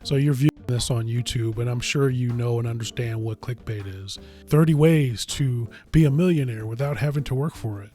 So you're viewing this on YouTube, and I'm sure you know and understand what clickbait is. 30 ways to be a millionaire without having to work for it.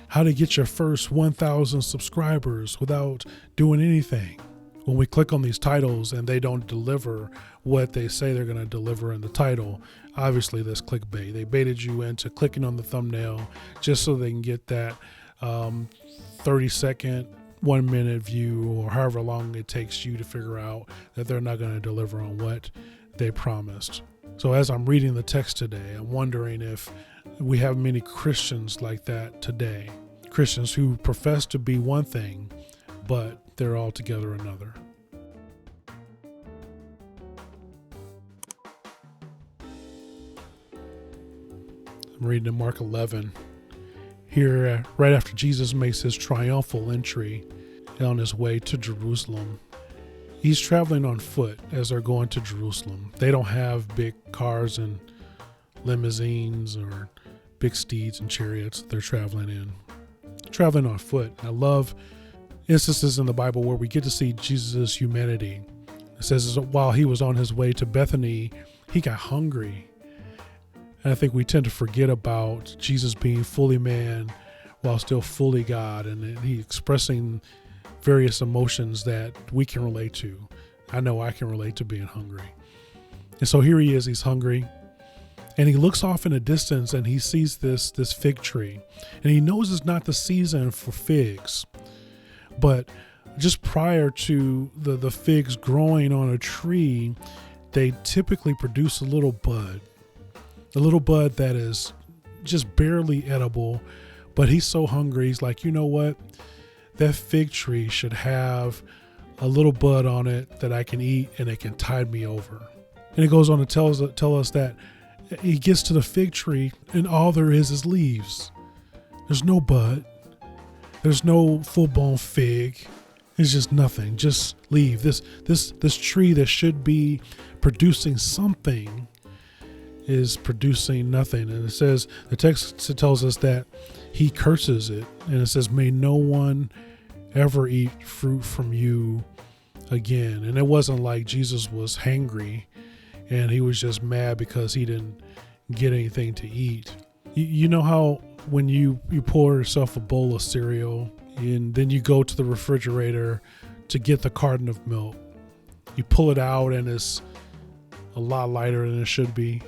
How to get your first 1,000 subscribers without doing anything. When we click on these titles and they don't deliver what they say they're going to deliver in the title, obviously that's clickbait. They baited you into clicking on the thumbnail just so they can get that 30-second, 1-minute view, or however long it takes you to figure out that they're not going to deliver on what they promised. So as I'm reading the text today, I'm wondering if we have many Christians like that today. Christians who profess to be one thing, but they're altogether another. I'm reading in Mark 11. Here, right after Jesus makes his triumphal entry on his way to Jerusalem, he's traveling on foot as they're going to Jerusalem. They don't have big cars and limousines or big steeds and chariots they're traveling in. Traveling on foot. I love instances in the Bible where we get to see Jesus' humanity. It says while he was on his way to Bethany, he got hungry. And I think we tend to forget about Jesus being fully man while still fully God, and he expressing various emotions that we can relate to. I know I can relate to being hungry. And so here he is, he's hungry. And he looks off in the distance and he sees this fig tree. And he knows it's not the season for figs. But just prior to the figs growing on a tree, they typically produce a little bud that is just barely edible. But he's so hungry, he's like, you know what? That fig tree should have a little bud on it that I can eat and it can tide me over. And it goes on to tell us that he gets to the fig tree and all there is leaves. There's no bud. There's no full-blown fig. It's just nothing, just leaf. This tree that should be producing something is producing nothing. And it says, the text tells us that he curses it. And it says, may no one ever eat fruit from you again. And it wasn't like Jesus was hangry and he was just mad because he didn't get anything to eat. You know how when you pour yourself a bowl of cereal and then you go to the refrigerator to get the carton of milk, you pull it out and it's a lot lighter than it should be,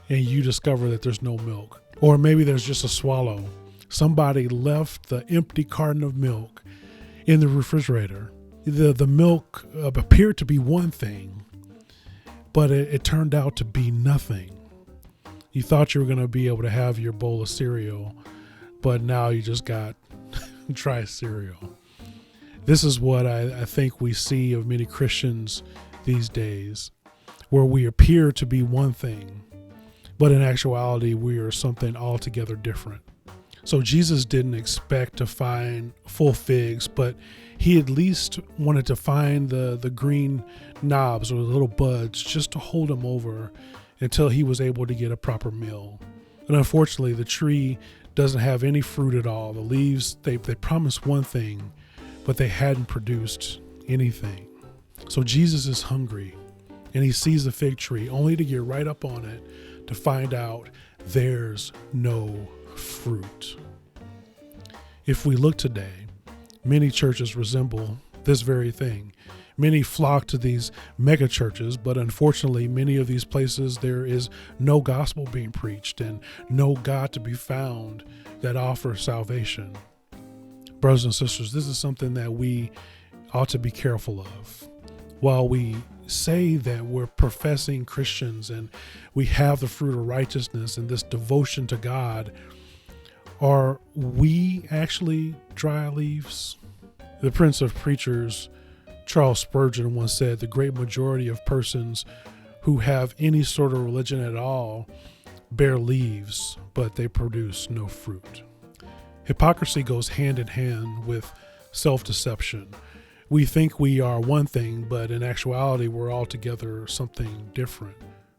and you discover that there's no milk. Or maybe there's just a swallow. Somebody left the empty carton of milk in the refrigerator. The milk appeared to be one thing, but it turned out to be nothing. You thought you were going to be able to have your bowl of cereal, but now you just got dry cereal. This is what I think we see of many Christians these days, where we appear to be one thing, but in actuality, we are something altogether different. So Jesus didn't expect to find full figs, but he at least wanted to find the green knobs or the little buds just to hold him over until he was able to get a proper meal. And unfortunately, the tree doesn't have any fruit at all. The leaves, they promised one thing, but they hadn't produced anything. So Jesus is hungry, and he sees the fig tree only to get right up on it to find out there's no fruit. If we look today, many churches resemble this very thing. Many flock to these mega churches, but unfortunately, many of these places, there is no gospel being preached and no God to be found that offers salvation. Brothers and sisters, this is something that we ought to be careful of. While we say that we're professing Christians and we have the fruit of righteousness and this devotion to God, are we actually dry leaves? The Prince of Preachers, Charles Spurgeon, once said, the great majority of persons who have any sort of religion at all bear leaves, but they produce no fruit. Hypocrisy goes hand in hand with self-deception. We think we are one thing, but in actuality, we're altogether something different.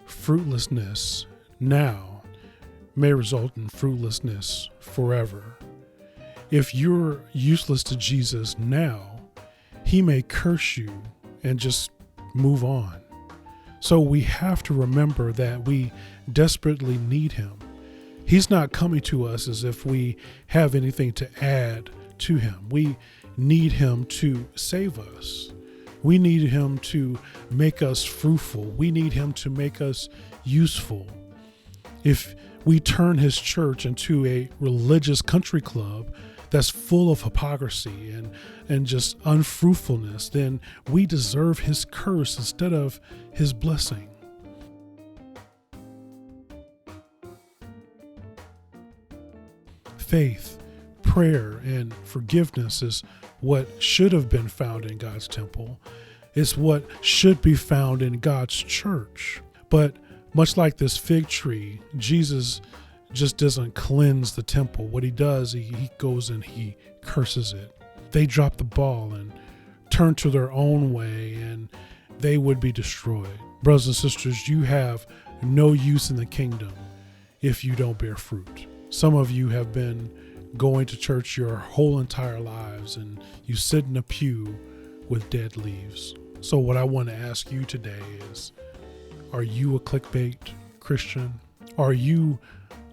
Fruitlessness now may result in fruitlessness forever. If you're useless to Jesus now, he may curse you and just move on. So we have to remember that we desperately need him. He's not coming to us as if we have anything to add to him. We need him to save us. We need him to make us fruitful. We need him to make us useful. If we turn his church into a religious country club that's full of hypocrisy and just unfruitfulness, then we deserve his curse instead of his blessing. Faith, prayer, and forgiveness is what should have been found in God's temple. It's what should be found in God's church. But much like this fig tree, Jesus just doesn't cleanse the temple. What he does, he goes and he curses it. They drop the ball and turn to their own way, and they would be destroyed. Brothers and sisters, you have no use in the kingdom if you don't bear fruit. Some of you have been going to church your whole entire lives, and you sit in a pew with dead leaves. So what I want to ask you today is, are you a clickbait Christian? Are you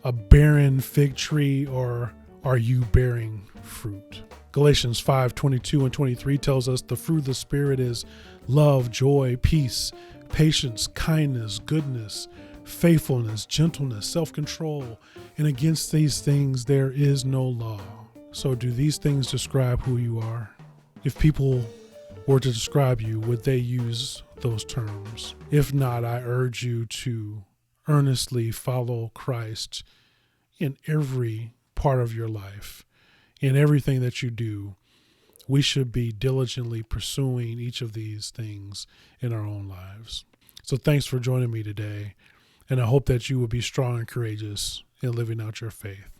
a barren fig tree, or are you bearing fruit? Galatians 5:22 and 23 tells us the fruit of the Spirit is love, joy, peace, patience, kindness, goodness, faithfulness, gentleness, self-control. And against these things there is no law. So do these things describe who you are? If people were to describe you, would they use those terms? If not, I urge you to earnestly follow Christ in every part of your life. In everything that you do, we should be diligently pursuing each of these things in our own lives. So thanks for joining me today, and I hope that you will be strong and courageous in living out your faith.